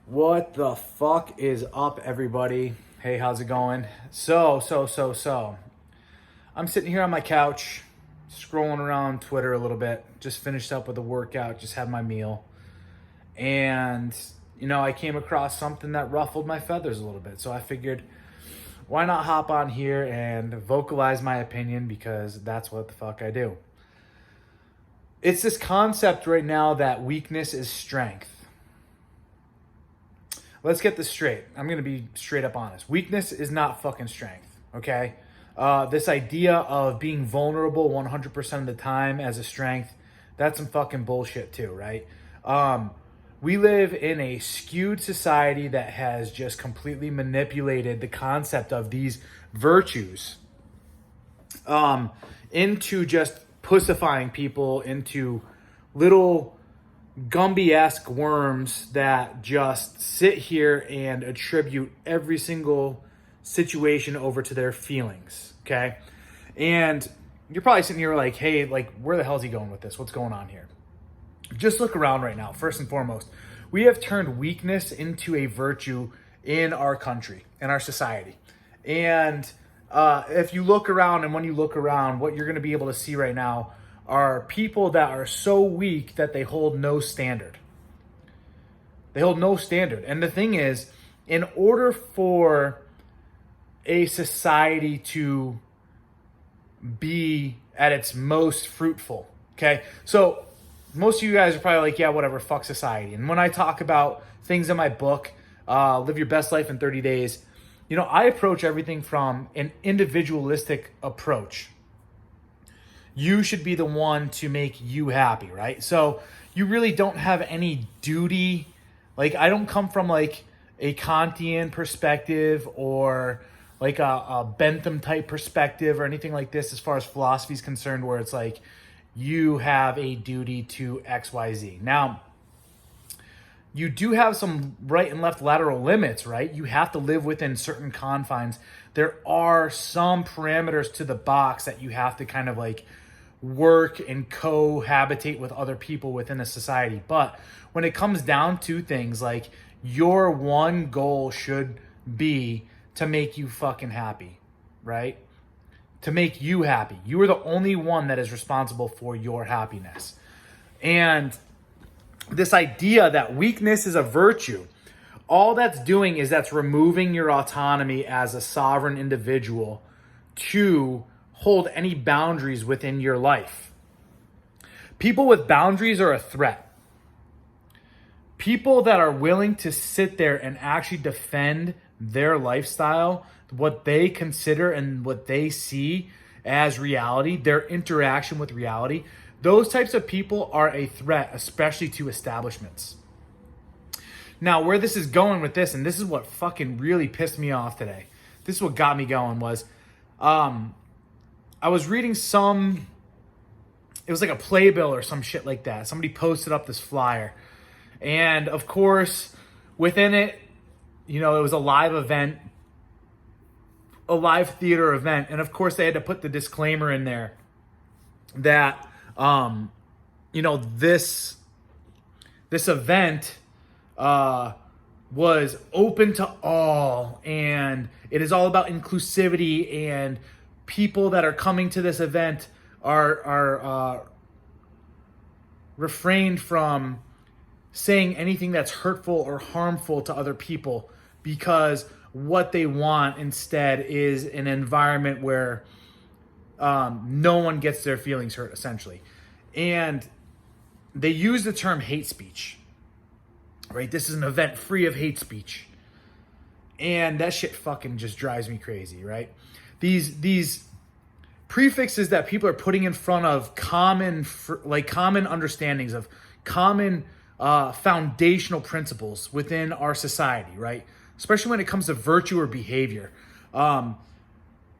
What the fuck is up, everybody? Hey, how's it going? So. I'm sitting here on my couch, scrolling around Twitter a little bit. Just finished up with a workout, just had my meal. And, I came across something that ruffled my feathers a little bit. So I figured, why not hop on here and vocalize my opinion, because that's what the fuck I do. It's this concept right now that weakness is strength. Let's get this straight. I'm going to be straight up honest. Weakness is not fucking strength, okay? This idea of being vulnerable 100% of the time as a strength, that's some fucking bullshit too, right? We live in a skewed society that has just completely manipulated the concept of these virtues into just pussifying people into little Gumby-esque worms that just sit here and attribute every single situation over to their feelings, okay? And you're probably sitting here like, hey, where the hell is he going with this? What's going on here? Just look around right now. First and foremost, we have turned weakness into a virtue in our country, in our society. And if you look around, and when you look around, what you're going to be able to see right now are people that are so weak that they hold no standard. They hold no standard. And the thing is, in order for a society to be at its most fruitful, okay? So most of you guys are probably like, yeah, whatever, fuck society. And when I talk about things in my book, Live Your Best Life in 30 Days, I approach everything from an individualistic approach. You should be the one to make you happy, right? So you really don't have any duty. I don't come from a Kantian perspective or a Bentham type perspective or anything like this as far as philosophy is concerned, where it's like you have a duty to XYZ. Now, you do have some right and left lateral limits, right? You have to live within certain confines. There are some parameters to the box that you have to kind of work and cohabitate with other people within a society. But when it comes down to things, your one goal should be to make you fucking happy, right? To make you happy. You are the only one that is responsible for your happiness. And this idea that weakness is a virtue, all that's doing is that's removing your autonomy as a sovereign individual to hold any boundaries within your life. People with boundaries are a threat. People that are willing to sit there and actually defend their lifestyle, what they consider and what they see as reality, their interaction with reality, those types of people are a threat, especially to establishments. Now, where this is going with this, and this is what fucking really pissed me off today, this is what got me going, was I was reading it was like a playbill or some shit like that. Somebody posted up this flyer. And of course, within it, it was a live event, a live theater event. And of course, they had to put the disclaimer in there that, this event was open to all, and it is all about inclusivity, and people that are coming to this event are refrained from saying anything that's hurtful or harmful to other people, because what they want instead is an environment where no one gets their feelings hurt, essentially. And they use the term hate speech, right? This is an event free of hate speech. And that shit fucking just drives me crazy, right? These prefixes that people are putting in front of common understandings of common foundational principles within our society, right? Especially when it comes to virtue or behavior.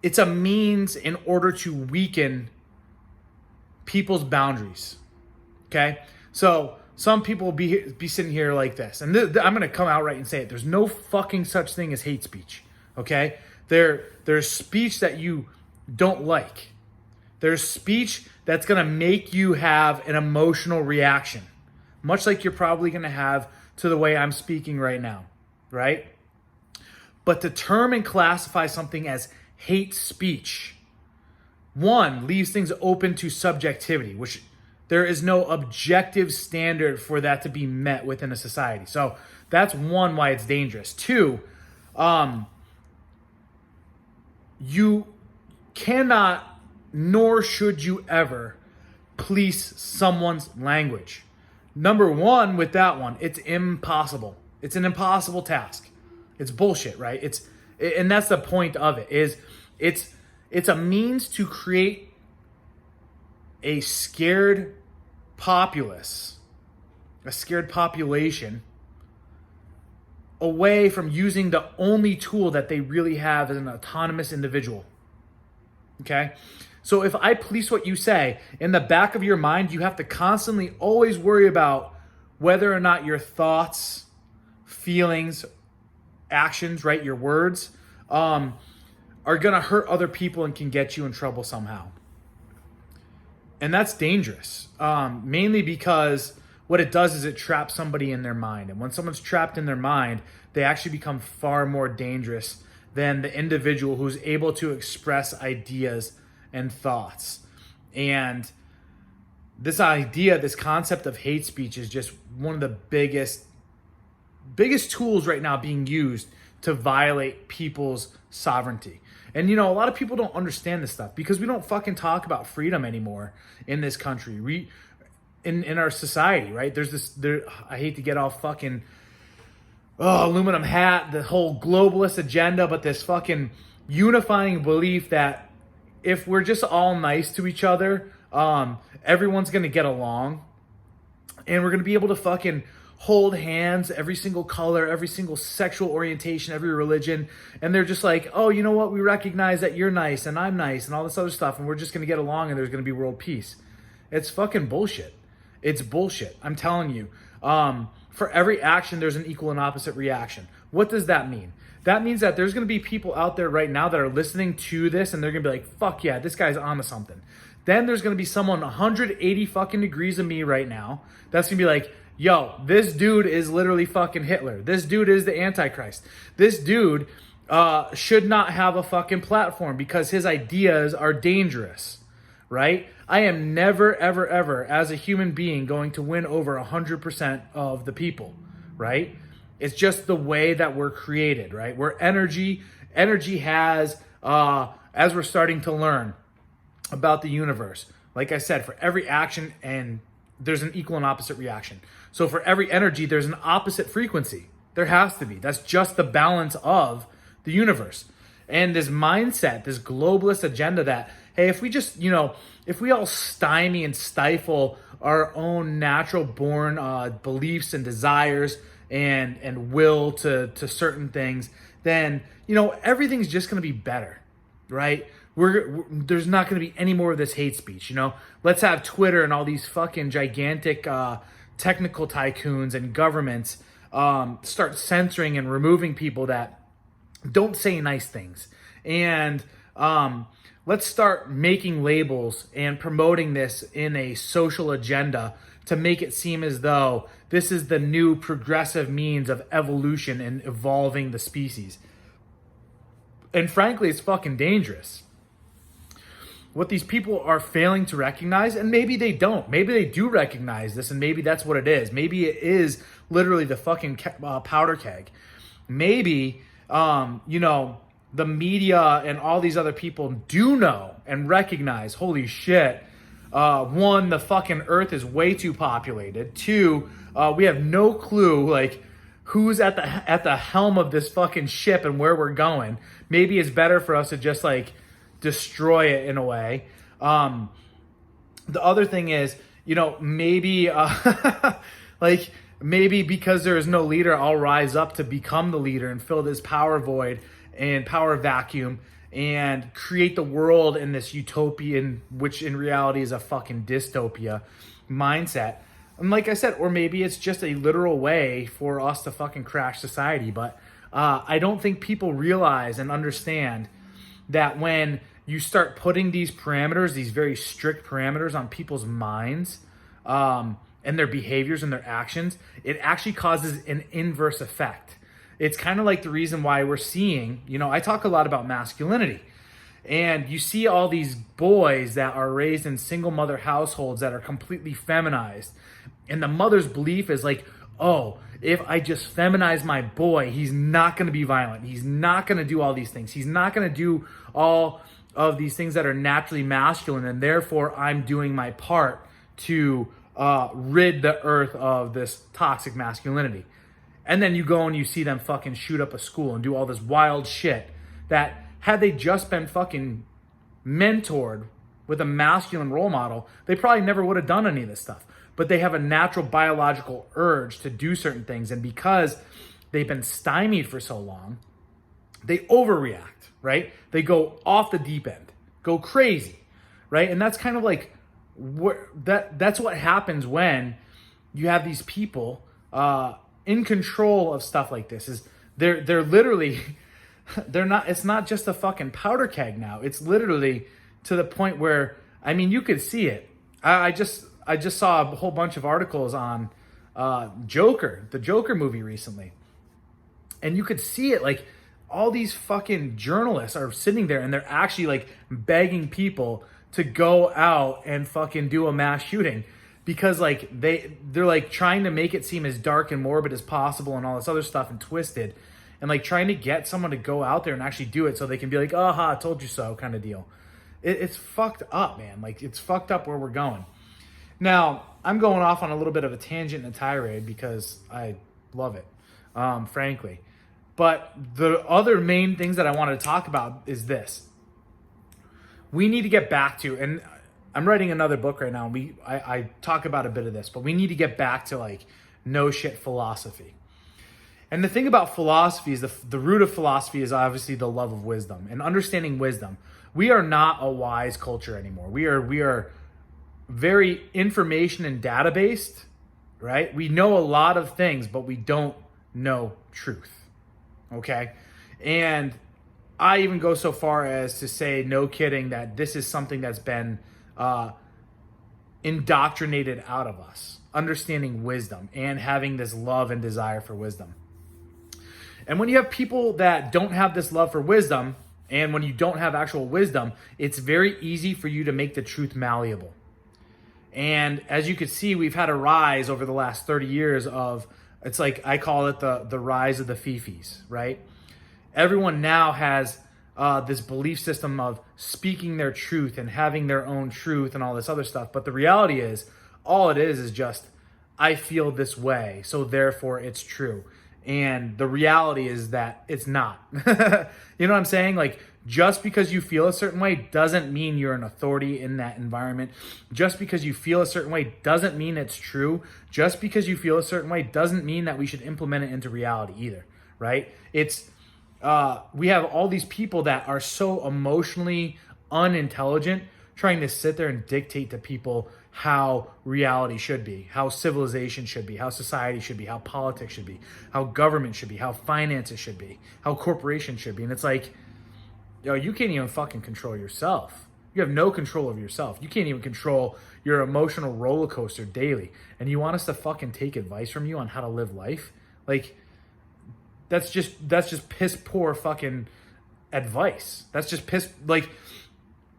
It's a means in order to weaken people's boundaries, okay? So some people will be sitting here like this, and I'm going to come out right and say it. There's no fucking such thing as hate speech, okay? There's speech that you don't like. There's speech that's going to make you have an emotional reaction, much like you're probably going to have to the way I'm speaking right now, right? But to term and classify something as hate speech, one, leaves things open to subjectivity, which there is no objective standard for that to be met within a society. So that's one, why it's dangerous. Two, you cannot, nor should you ever, police someone's language. Number one, with that one, it's impossible. It's an impossible task. It's bullshit, right? And that's the point of it, is it's a means to create a scared populace, a scared population, away from using the only tool that they really have as an autonomous individual. Okay? So if I police what you say, in the back of your mind, you have to constantly always worry about whether or not your thoughts, feelings, actions, right, your words, are going to hurt other people and can get you in trouble somehow. And that's dangerous, mainly because what it does is it traps somebody in their mind. And when someone's trapped in their mind, they actually become far more dangerous than the individual who's able to express ideas and thoughts. And this idea, this concept of hate speech is just one of the biggest tools right now being used to violate people's sovereignty. And, a lot of people don't understand this stuff because we don't fucking talk about freedom anymore in this country. In our society, right? I hate to get off fucking aluminum hat, the whole globalist agenda, but this fucking unifying belief that if we're just all nice to each other, everyone's going to get along, and we're going to be able to fucking hold hands, every single color, every single sexual orientation, every religion, and they're just like, oh, you know what? We recognize that you're nice and I'm nice and all this other stuff, and we're just going to get along and there's going to be world peace. It's fucking bullshit. It's bullshit. I'm telling you. For every action, there's an equal and opposite reaction. What does that mean? That means that there's going to be people out there right now that are listening to this and they're going to be like, fuck yeah, this guy's onto something. Then there's going to be someone 180 fucking degrees of me right now that's going to be like, yo, this dude is literally fucking Hitler. This dude is the Antichrist. This dude should not have a fucking platform because his ideas are dangerous, right? I am never, ever, ever, as a human being, going to win over 100% of the people, right? It's just the way that we're created, right? We're energy has, as we're starting to learn about the universe, like I said, for every action, and there's an equal and opposite reaction. So for every energy, there's an opposite frequency. There has to be. That's just the balance of the universe. And this mindset, this globalist agenda that, hey, if we just, if we all stymie and stifle our own natural born beliefs and desires and will to certain things, then, everything's just going to be better, right? There's not going to be any more of this hate speech, Let's have Twitter and all these fucking gigantic technical tycoons and governments start censoring and removing people that don't say nice things. And let's start making labels and promoting this in a social agenda to make it seem as though this is the new progressive means of evolution and evolving the species. And frankly, it's fucking dangerous. What these people are failing to recognize, and maybe they don't. Maybe they do recognize this, and maybe that's what it is. Maybe it is literally the fucking powder keg. Maybe, the media and all these other people do know and recognize, holy shit, one, the fucking earth is way too populated. Two, we have no clue, who's at the helm of this fucking ship and where we're going. Maybe it's better for us to just, destroy it in a way. The other thing is, maybe, maybe because there is no leader, I'll rise up to become the leader and fill this power void and power vacuum and create the world in this utopian, which in reality is a fucking dystopia mindset. And like I said, or maybe it's just a literal way for us to fucking crash society. But I don't think people realize and understand that when you start putting these parameters, these very strict parameters on people's minds, and their behaviors and their actions, it actually causes an inverse effect. It's kind of like the reason why we're seeing, I talk a lot about masculinity. And you see all these boys that are raised in single mother households that are completely feminized. And the mother's belief is like, oh, if I just feminize my boy, he's not going to be violent. He's not going to do all these things. He's not going to do all of these things that are naturally masculine. And therefore, I'm doing my part to rid the earth of this toxic masculinity. And then you go and you see them fucking shoot up a school and do all this wild shit that, had they just been fucking mentored with a masculine role model, they probably never would have done any of this stuff. But they have a natural biological urge to do certain things. And because they've been stymied for so long, they overreact, right? They go off the deep end, go crazy, right? And that's kind of like, that's what happens when you have these people in control of stuff like this. Is they're literally... it's not just a fucking powder keg now. It's literally to the point where, you could see it. I just saw a whole bunch of articles on Joker, the Joker movie recently. And you could see it, like all these fucking journalists are sitting there and they're actually like begging people to go out and fucking do a mass shooting because like they're like trying to make it seem as dark and morbid as possible and all this other stuff and twisted. And like trying to get someone to go out there and actually do it so they can be like, aha, I told you so kind of deal. It's fucked up, man. Like it's fucked up where we're going. Now, I'm going off on a little bit of a tangent and a tirade because I love it, frankly. But the other main things that I wanted to talk about is this. We need to get back to, and I'm writing another book right now. And I talk about a bit of this, but we need to get back to like no shit philosophy. And the thing about philosophy is the root of philosophy is obviously the love of wisdom and understanding wisdom. We are not a wise culture anymore. We are very information and data based, right? We know a lot of things, but we don't know truth. Okay. And I even go so far as to say, no kidding, that this is something that's been indoctrinated out of us, understanding wisdom and having this love and desire for wisdom. And when you have people that don't have this love for wisdom, and when you don't have actual wisdom, it's very easy for you to make the truth malleable. And as you can see, we've had a rise over the last 30 years of, it's like, I call it the rise of the fifis, right? Everyone now has this belief system of speaking their truth and having their own truth and all this other stuff. But the reality is, all it is just, I feel this way, so therefore it's true. And the reality is that it's not. You know what I'm saying? Like, just because you feel a certain way doesn't mean you're an authority in that environment. Just because you feel a certain way doesn't mean it's true. Just because you feel a certain way doesn't mean that we should implement it into reality either, right? It's we have all these people that are so emotionally unintelligent trying to sit there and dictate to people how reality should be, how civilization should be, how society should be, how politics should be, how government should be, how finances should be, how corporations should be. And it's like, you can't even fucking control yourself. You have no control of yourself. You can't even control your emotional roller coaster daily. And you want us to fucking take advice from you on how to live life? Like, that's just piss poor fucking advice. That's just piss, like,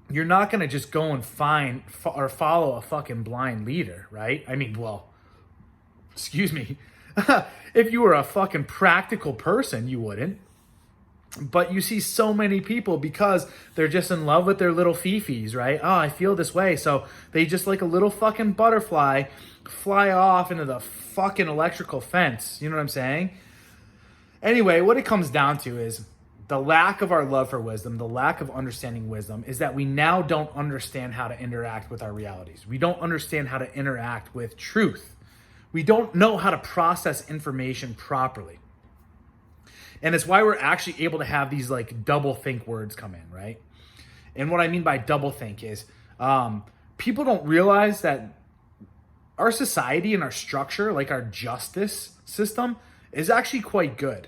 you're not going to just go and find or follow a fucking blind leader, right? I mean, well, excuse me. If you were a fucking practical person, you wouldn't. But you see so many people because they're just in love with their little fifis, right? Oh, I feel this way. So they just like a little fucking butterfly fly off into the fucking electrical fence. You know what I'm saying? Anyway, what it comes down to is the lack of our love for wisdom, the lack of understanding wisdom, is that we now don't understand how to interact with our realities. We don't understand how to interact with truth. We don't know how to process information properly. And it's why we're actually able to have these like double think words come in, right? And what I mean by double think is people don't realize that our society and our structure, like our justice system, is actually quite good.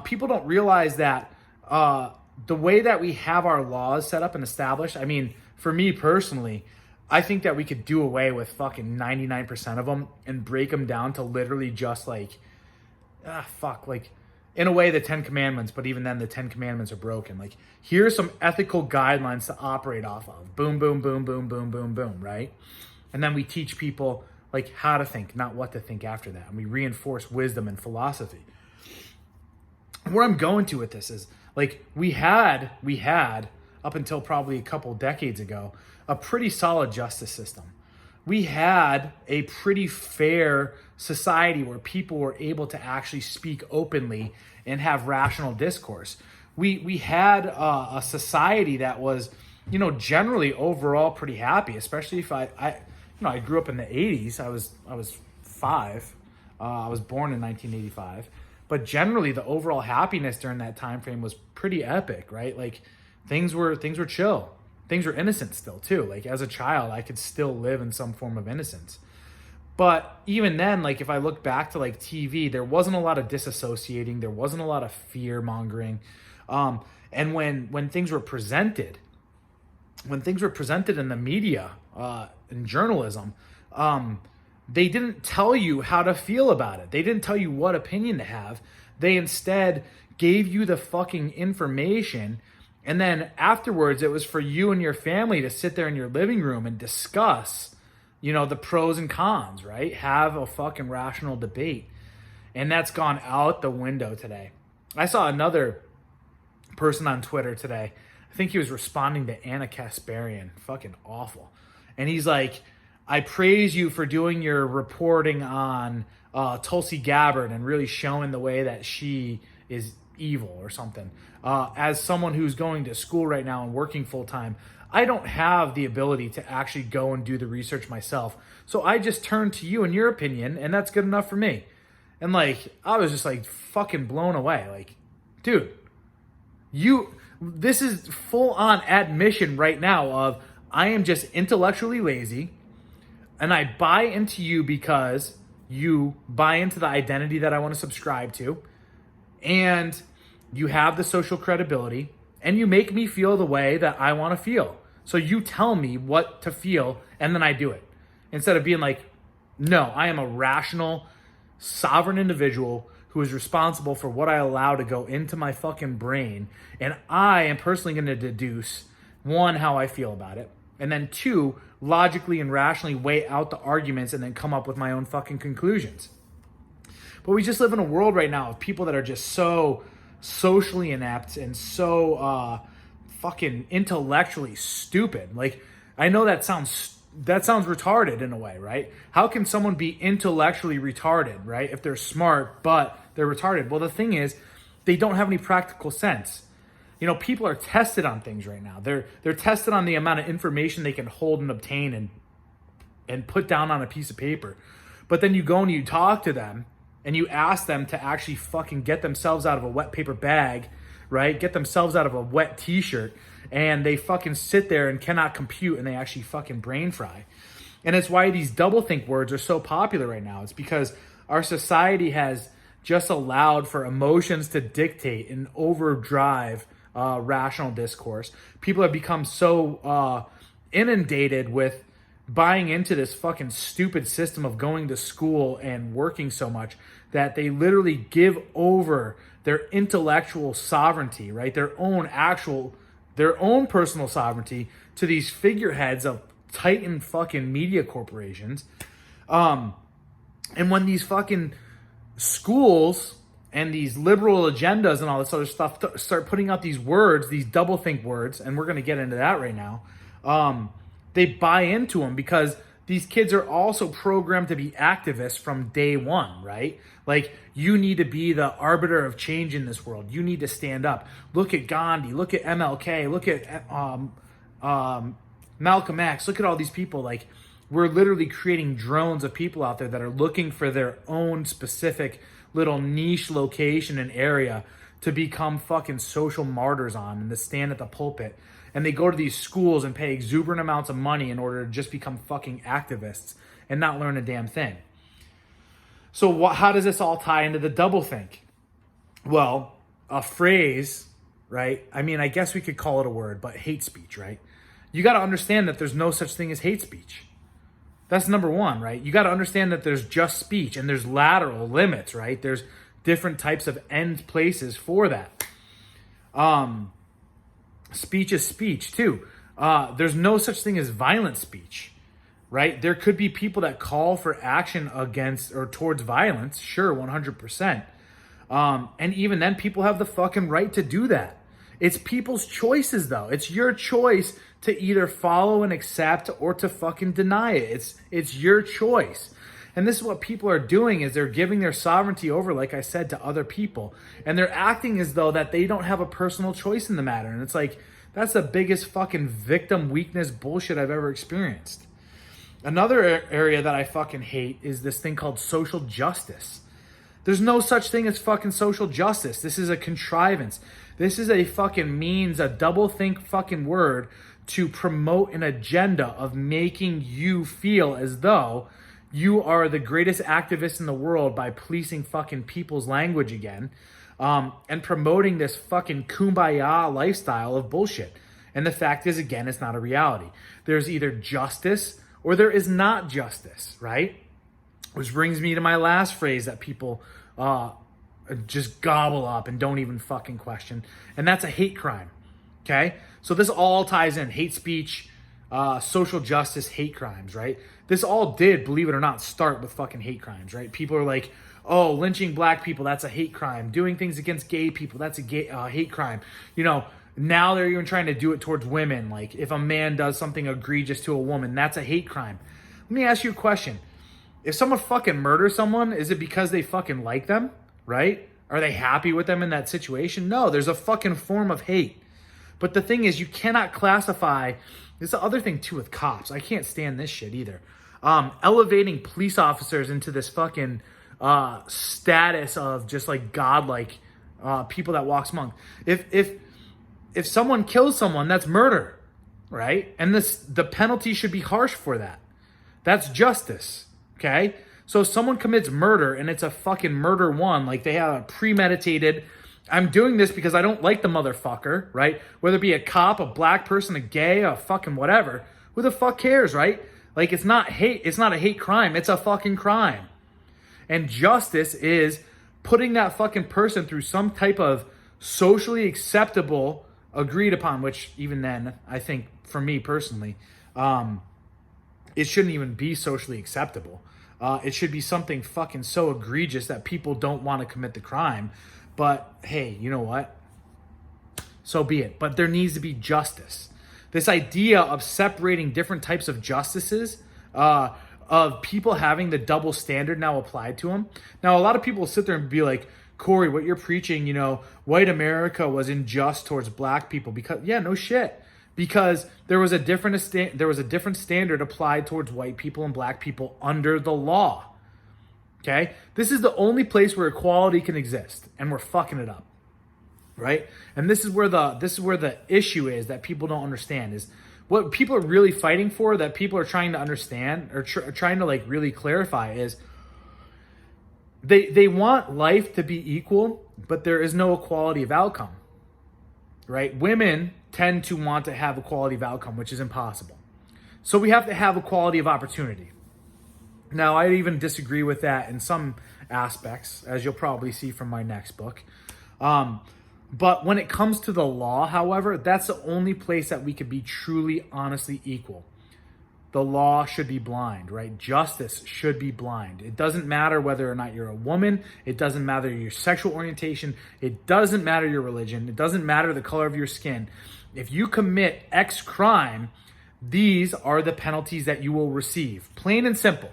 People don't realize that the way that we have our laws set up and established, I mean, for me personally, I think that we could do away with fucking 99% of them and break them down to literally just like, like in a way the 10 commandments, but even then the 10 commandments are broken. Like, here's some ethical guidelines to operate off of. Boom, boom, boom, boom, boom, boom, boom, right? And then we teach people like how to think, not what to think after that. And we reinforce wisdom and philosophy. Where I'm going to with this is like we had up until probably a couple decades ago a pretty solid justice system. We had a pretty fair society where people were able to actually speak openly and have rational discourse. We had a society that was, generally overall pretty happy, especially if I grew up in the 80s. I was 5. I was born in 1985. But generally, the overall happiness during that time frame was pretty epic, right? Like things were chill. Things were innocent still too. Like as a child, I could still live in some form of innocence. But even then, like if I look back to like TV, there wasn't a lot of disassociating. There wasn't a lot of fear mongering. And when things were presented, in the media, in journalism, they didn't tell you how to feel about it. They didn't tell you what opinion to have. They instead gave you the fucking information. And then afterwards, it was for you and your family to sit there in your living room and discuss, the pros and cons, right? Have a fucking rational debate. And that's gone out the window today. I saw another person on Twitter today. I think he was responding to Anna Kasparian. Fucking awful. And he's like, I praise you for doing your reporting on Tulsi Gabbard and really showing the way that she is evil or something. As someone who's going to school right now and working full time, I don't have the ability to actually go and do the research myself. So I just turn to you and your opinion, and that's good enough for me. And like, I was just like fucking blown away. Like, dude, this is full on admission right now of I am just intellectually lazy. And I buy into you because you buy into the identity that I want to subscribe to. And you have the social credibility. And you make me feel the way that I want to feel. So you tell me what to feel, and then I do it. Instead of being like, no, I am a rational, sovereign individual who is responsible for what I allow to go into my fucking brain. And I am personally going to deduce, 1, how I feel about it. And then 2, logically and rationally weigh out the arguments and then come up with my own fucking conclusions. But we just live in a world right now of people that are just so socially inept and so fucking intellectually stupid. Like, I know that sounds retarded in a way, right? How can someone be intellectually retarded, right? If they're smart, but they're retarded. Well, the thing is, they don't have any practical sense. People are tested on things right now. They're tested on the amount of information they can hold and obtain and put down on a piece of paper. But then you go and you talk to them and you ask them to actually fucking get themselves out of a wet paper bag, right? Get themselves out of a wet t-shirt, and they fucking sit there and cannot compute, and they actually fucking brain fry. And it's why these doublethink words are so popular right now. It's because our society has just allowed for emotions to dictate and overdrive rational discourse. People have become so inundated with buying into this fucking stupid system of going to school and working so much that they literally give over their intellectual sovereignty, right? Their own personal sovereignty to these figureheads of titan fucking media corporations. And when these fucking schools and these liberal agendas and all this other stuff start putting out these words, these doublethink words, and we're going to get into that right now, they buy into them because these kids are also programmed to be activists from day one, right? Like, you need to be the arbiter of change in this world. You need to stand up. Look at Gandhi. Look at MLK. Look at Malcolm X. Look at all these people. Like, we're literally creating drones of people out there that are looking for their own specific little niche location and area to become fucking social martyrs on and to stand at the pulpit. And they go to these schools and pay exuberant amounts of money in order to just become fucking activists and not learn a damn thing. So how does this all tie into the doublethink? Well, a phrase, right? I mean, I guess we could call it a word, but hate speech, right? you got to understand that there's no such thing as hate speech. That's number one, right? You got to understand that there's just speech and there's lateral limits, right? There's different types of end places for that. Speech is speech too. There's no such thing as violent speech, right? There could be people that call for action against or towards violence. Sure, 100%. And even then, people have the fucking right to do that. It's people's choices, though. It's your choice to either follow and accept or to fucking deny it. It's your choice. And this is what people are doing, is they're giving their sovereignty over, like I said, to other people. And they're acting as though that they don't have a personal choice in the matter. And it's like, that's the biggest fucking victim weakness bullshit I've ever experienced. Another area that I fucking hate is this thing called social justice. There's no such thing as fucking social justice. This is a contrivance. This is a fucking means, a double think fucking word to promote an agenda of making you feel as though you are the greatest activist in the world by policing fucking people's language again, and promoting this fucking kumbaya lifestyle of bullshit. And the fact is, again, it's not a reality. There's either justice or there is not justice, right? Which brings me to my last phrase that people just gobble up and don't even fucking question. And that's a hate crime, okay? So this all ties in. Hate speech, social justice, hate crimes, right? This all did, believe it or not, start with fucking hate crimes, right? People are like, oh, lynching black people, that's a hate crime. Doing things against gay people, that's a hate crime. You know, now they're even trying to do it towards women. Like, if a man does something egregious to a woman, that's a hate crime. Let me ask you a question. If someone fucking murders someone, is it because they fucking like them, right? Are they happy with them in that situation? No, there's a fucking form of hate. But the thing is, you cannot classify, this is the other thing too with cops. I can't stand this shit either. Elevating police officers into this fucking status of just like godlike people that walks among. If someone kills someone, that's murder, right? And the penalty should be harsh for that. That's justice, okay? So if someone commits murder and it's a fucking murder one, like they have a premeditated, I'm doing this because I don't like the motherfucker, right? Whether it be a cop, a black person, a gay, a fucking whatever. Who the fuck cares, right? Like, it's not hate. It's not a hate crime. It's a fucking crime. And justice is putting that fucking person through some type of socially acceptable, agreed upon, which even then, I think for me personally, it shouldn't even be socially acceptable. It should be something fucking so egregious that people don't want to commit the crime. But hey, you know what? So be it. But there needs to be justice. This idea of separating different types of justices, of people having the double standard now applied to them. Now, a lot of people will sit there and be like, Corey, what you're preaching, you know, white America was unjust towards black people. Because, yeah, no shit. Because there was a different standard applied towards white people and black people under the law. Okay? This is the only place where equality can exist, and we're fucking it up. Right? And this is where the issue is that people don't understand, is what people are really fighting for, that people are trying to understand or trying to like really clarify, is they want life to be equal, but there is no equality of outcome. Right? Women tend to want to have equality of outcome, which is impossible. So we have to have equality of opportunity. Now, I even disagree with that in some aspects, as you'll probably see from my next book. But when it comes to the law, however, that's the only place that we could be truly, honestly equal. The law should be blind, right? Justice should be blind. It doesn't matter whether or not you're a woman. It doesn't matter your sexual orientation. It doesn't matter your religion. It doesn't matter the color of your skin. If you commit X crime, these are the penalties that you will receive. Plain and simple.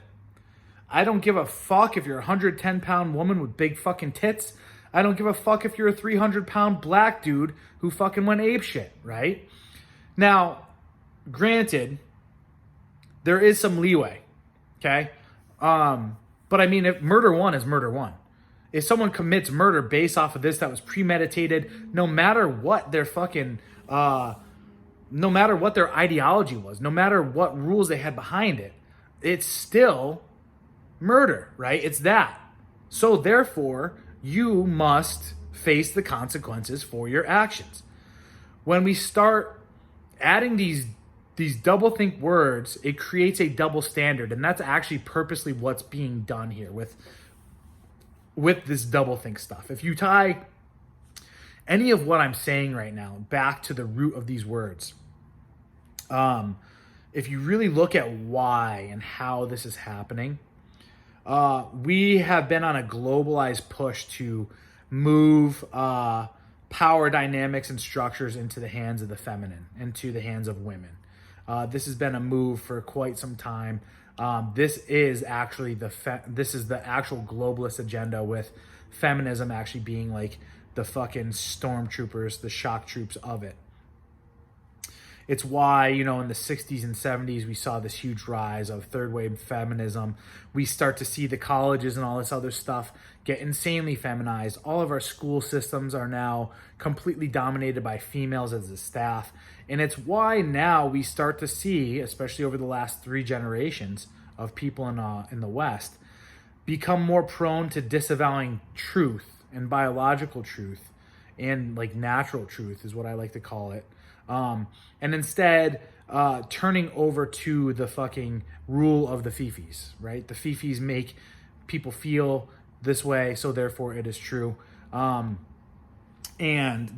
I don't give a fuck if you're a 110-pound woman with big fucking tits. I don't give a fuck if you're a 300-pound black dude who fucking went apeshit, right? Now, granted, there is some leeway, okay? But I mean, if murder one is murder one. If someone commits murder based off of this that was premeditated, no matter what their fucking, no matter what their ideology was, no matter what rules they had behind it, it's still murder, right? It's that. So therefore, you must face the consequences for your actions. When we start adding these these doublethink words, it creates a double standard, and that's actually purposely what's being done here with this doublethink stuff. If you tie any of what I'm saying right now back to the root of these words, if you really look at why and how this is happening, we have been on a globalized push to move power dynamics and structures into the hands of the feminine, into the hands of women. This has been a move for quite some time. This is actually this is the actual globalist agenda, with feminism actually being like the fucking stormtroopers, the shock troops of it. It's why, in the 60s and 70s, we saw this huge rise of third wave feminism. We start to see the colleges and all this other stuff get insanely feminized. All of our school systems are now completely dominated by females as the staff. And it's why now we start to see, especially over the last 3 generations of people in the West, become more prone to disavowing truth and biological truth and like natural truth is what I like to call it. And instead turning over to the fucking rule of the fifis, right? The fifis make people feel this way, so therefore it is true. And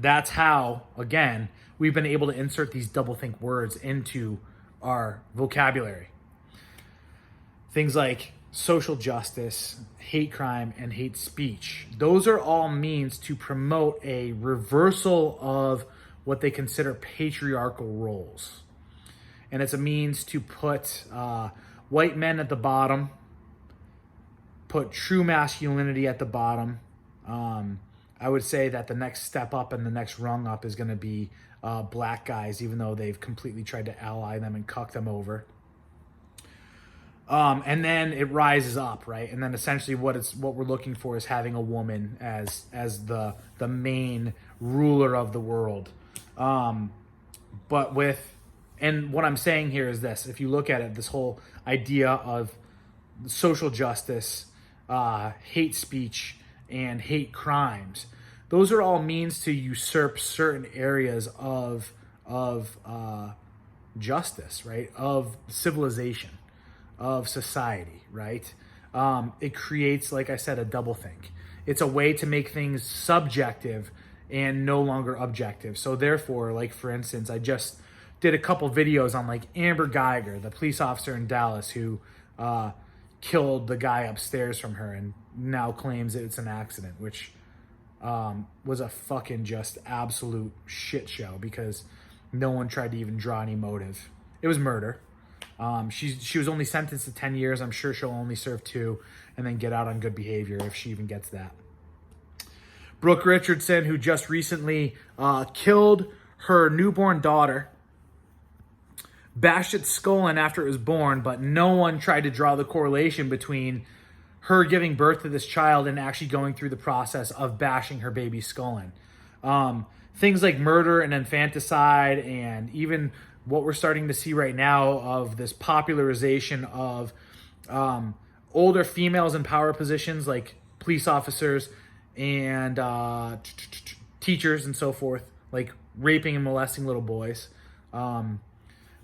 that's how, again, we've been able to insert these doublethink words into our vocabulary. Things like social justice, hate crime, and hate speech. Those are all means to promote a reversal of what they consider patriarchal roles. And it's a means to put white men at the bottom, put true masculinity at the bottom. I would say that the next step up and the next rung up is going to be black guys, even though they've completely tried to ally them and cuck them over. And then it rises up, right? And then essentially what we're looking for is having a woman as the main ruler of the world. And what I'm saying here is this: if you look at it, this whole idea of social justice, hate speech, and hate crimes, those are all means to usurp certain areas of justice, right? Of civilization, of society, right? It creates, like I said, a doublethink. It's a way to make things subjective and no longer objective. So therefore, like for instance, I just did a couple videos on like Amber Geiger, the police officer in Dallas who killed the guy upstairs from her and now claims that it's an accident, which was a fucking just absolute shit show because no one tried to even draw any motive. It was murder. She was only sentenced to 10 years. I'm sure she'll only serve 2 and then get out on good behavior if she even gets that. Brooke Richardson, who just recently killed her newborn daughter, bashed its skull in after it was born, but no one tried to draw the correlation between her giving birth to this child and actually going through the process of bashing her baby's skull in. Things like murder and infanticide, and even what we're starting to see right now of this popularization of older females in power positions like police officers and teachers and so forth, like raping and molesting little boys.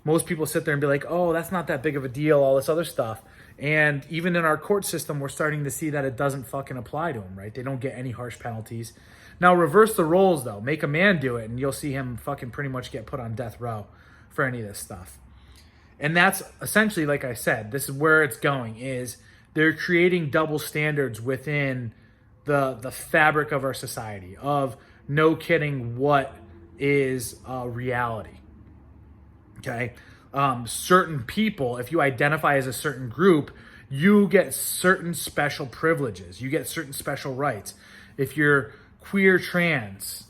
Most people sit there and be like, oh, that's not that big of a deal, all this other stuff. And even in our court system, we're starting to see that it doesn't fucking apply to them, right? They don't get any harsh penalties. Now, reverse the roles, though. Make a man do it, and you'll see him fucking pretty much get put on death row for any of this stuff. And that's essentially, like I said, this is where it's going, is they're creating double standards within the fabric of our society, of no kidding what is reality. Okay? Certain people, if you identify as a certain group, you get certain special privileges. You get certain special rights. If you're queer trans,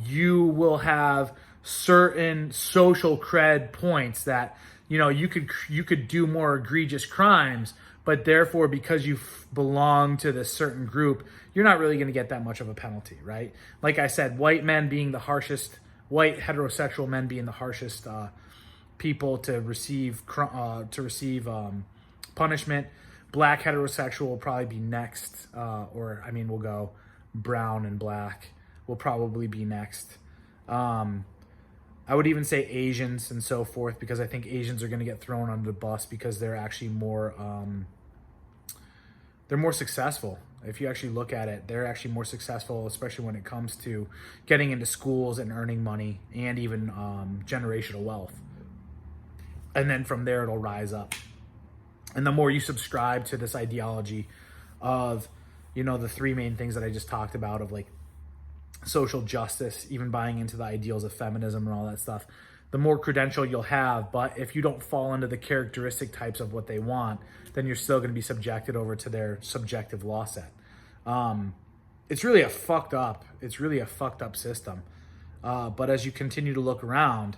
you will have certain social cred points that, you could do more egregious crimes, but therefore, because you belong to this certain group, you're not really going to get that much of a penalty, right? Like I said, white heterosexual men being the harshest people to receive punishment. Black heterosexual will probably be next, we'll go brown and black will probably be next. I would even say Asians and so forth, because I think Asians are going to get thrown under the bus because they're actually they're more successful. If you actually look at it, they're actually more successful, especially when it comes to getting into schools and earning money and even generational wealth. And then from there, it'll rise up. And the more you subscribe to this ideology of, the three main things that I just talked about, of like social justice, even buying into the ideals of feminism and all that stuff, the more credential you'll have. But if you don't fall into the characteristic types of what they want, then you're still going to be subjected over to their subjective law set. It's really a fucked up system. But as you continue to look around,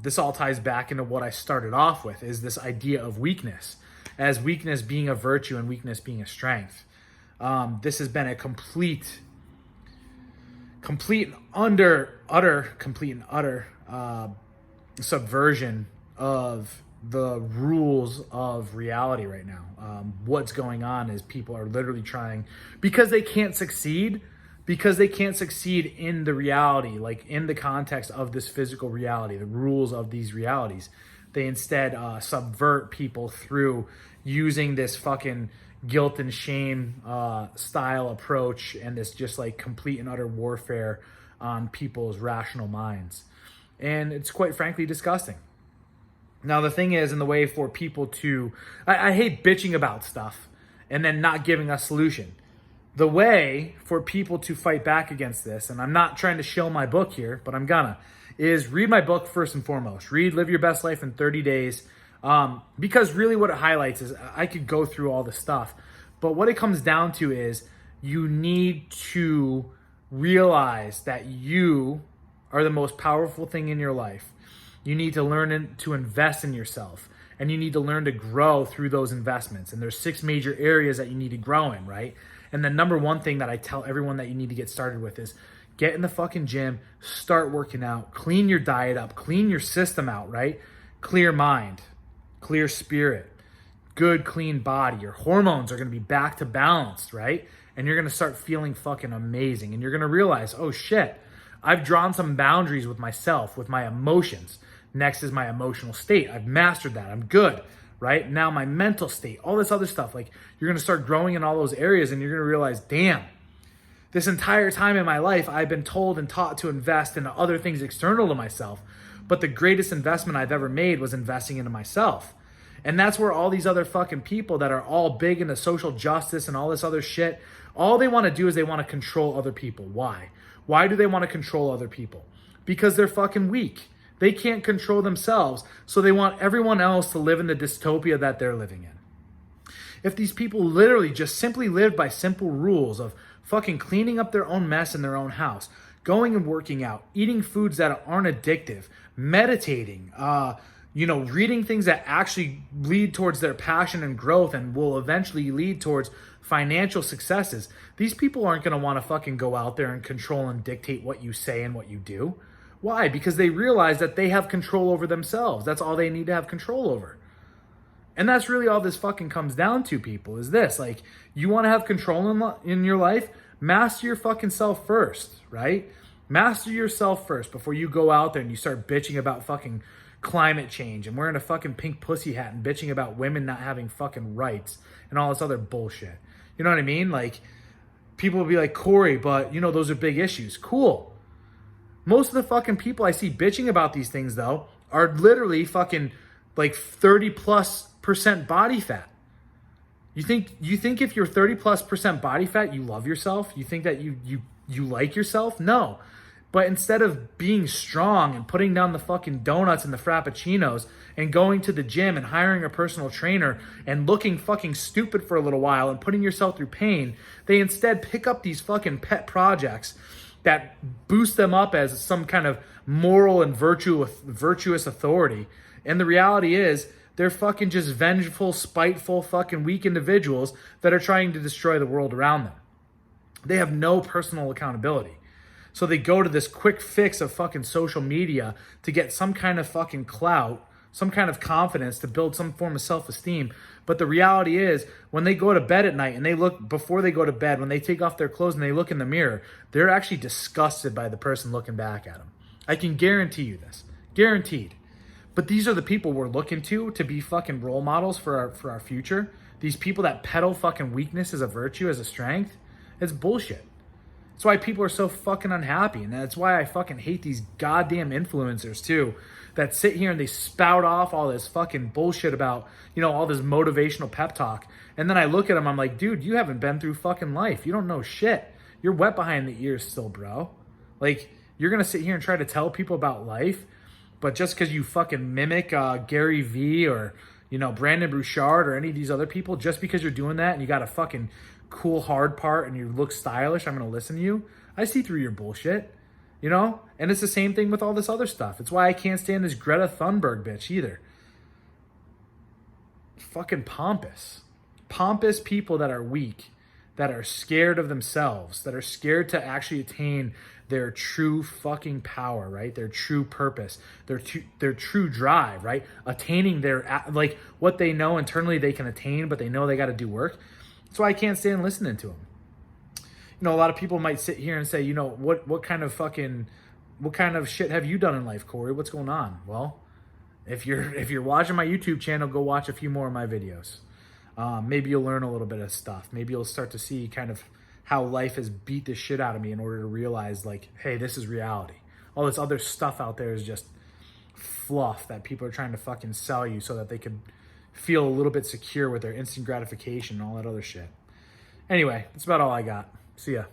this all ties back into what I started off with, is this idea of weakness, as weakness being a virtue and weakness being a strength. This has been a complete and utter subversion of the rules of reality right now. What's going on is people are literally trying, because they can't succeed in the reality, like in the context of this physical reality, the rules of these realities. They instead subvert people through using this fucking guilt and shame style approach, and this just like complete and utter warfare on people's rational minds. And it's quite frankly disgusting. Now, the thing is, in the way for people to, I hate bitching about stuff and then not giving a solution. The way for people to fight back against this, and I'm not trying to shill my book here, but I'm gonna, is read my book first and foremost. Read Live Your Best Life in 30 Days. Because really what it highlights is, I could go through all the stuff, but what it comes down to is you need to realize that you are the most powerful thing in your life. You need to learn to invest in yourself, and you need to learn to grow through those investments. And there's 6 major areas that you need to grow in, right? And the number one thing that I tell everyone that you need to get started with is get in the fucking gym, start working out, clean your diet up, clean your system out, right? Clear mind, clear spirit, good, clean body. Your hormones are going to be back to balanced, right? And you're going to start feeling fucking amazing. And you're going to realize, oh shit, I've drawn some boundaries with myself, with my emotions. Next is my emotional state. I've mastered that. I'm good, right? Now my mental state, all this other stuff. Like, you're going to start growing in all those areas, and you're going to realize, damn, this entire time in my life, I've been told and taught to invest in other things external to myself. But the greatest investment I've ever made was investing into myself. And that's where all these other fucking people that are all big into social justice and all this other shit, all they want to do is they want to control other people. Why? Why do they want to control other people? Because they're fucking weak. They can't control themselves, so they want everyone else to live in the dystopia that they're living in. If these people literally just simply lived by simple rules of fucking cleaning up their own mess in their own house, going and working out, eating foods that aren't addictive, meditating, reading things that actually lead towards their passion and growth and will eventually lead towards financial successes, these people aren't going to want to fucking go out there and control and dictate what you say and what you do. Why? Because they realize that they have control over themselves. That's all they need to have control over. And that's really all this fucking comes down to, people, is this. Like, you want to have control in your life? Master your fucking self first, right? Master yourself first before you go out there and you start bitching about fucking climate change and wearing a fucking pink pussy hat and bitching about women not having fucking rights and all this other bullshit. You know what I mean? Like, people will be like, Corey, but, those are big issues. Cool. Most of the fucking people I see bitching about these things, though, are literally fucking like 30+% body fat. You think if you're 30+% body fat, you love yourself? You think that you like yourself? No. But instead of being strong and putting down the fucking donuts and the frappuccinos and going to the gym and hiring a personal trainer and looking fucking stupid for a little while and putting yourself through pain, they instead pick up these fucking pet projects that boost them up as some kind of moral and virtuous authority. And the reality is, they're fucking just vengeful, spiteful, fucking weak individuals that are trying to destroy the world around them. They have no personal accountability. So they go to this quick fix of fucking social media to get some kind of fucking clout, some kind of confidence, to build some form of self-esteem. But the reality is, when they go to bed at night and before they go to bed, when they take off their clothes and they look in the mirror, they're actually disgusted by the person looking back at them. I can guarantee you this. Guaranteed. But these are the people we're looking to be fucking role models for our future. These people that peddle fucking weakness as a virtue, as a strength. It's bullshit. That's why people are so fucking unhappy. And that's why I fucking hate these goddamn influencers too, that sit here and they spout off all this fucking bullshit about, all this motivational pep talk. And then I look at them, I'm like, dude, you haven't been through fucking life. You don't know shit. You're wet behind the ears still, bro. Like, you're going to sit here and try to tell people about life, but just because you fucking mimic Gary Vee or, Brandon Bouchard or any of these other people, just because you're doing that and you got a fucking cool hard part and you look stylish, I'm going to listen to you. I see through your bullshit, And it's the same thing with all this other stuff. It's why I can't stand this Greta Thunberg bitch either. Fucking pompous. Pompous people that are weak, that are scared of themselves, that are scared to actually attain their true fucking power, right? Their true purpose, their true drive, right? Attaining like what they know internally they can attain, but they know they got to do work. That's why I can't stand listening to them. A lot of people might sit here and say, what kind of shit have you done in life, Corey? What's going on? Well, if you're watching my YouTube channel, go watch a few more of my videos. Maybe you'll learn a little bit of stuff. Maybe you'll start to see kind of how life has beat the shit out of me in order to realize, like, hey, this is reality. All this other stuff out there is just fluff that people are trying to fucking sell you so that they could feel a little bit secure with their instant gratification and all that other shit. Anyway, that's about all I got. See ya.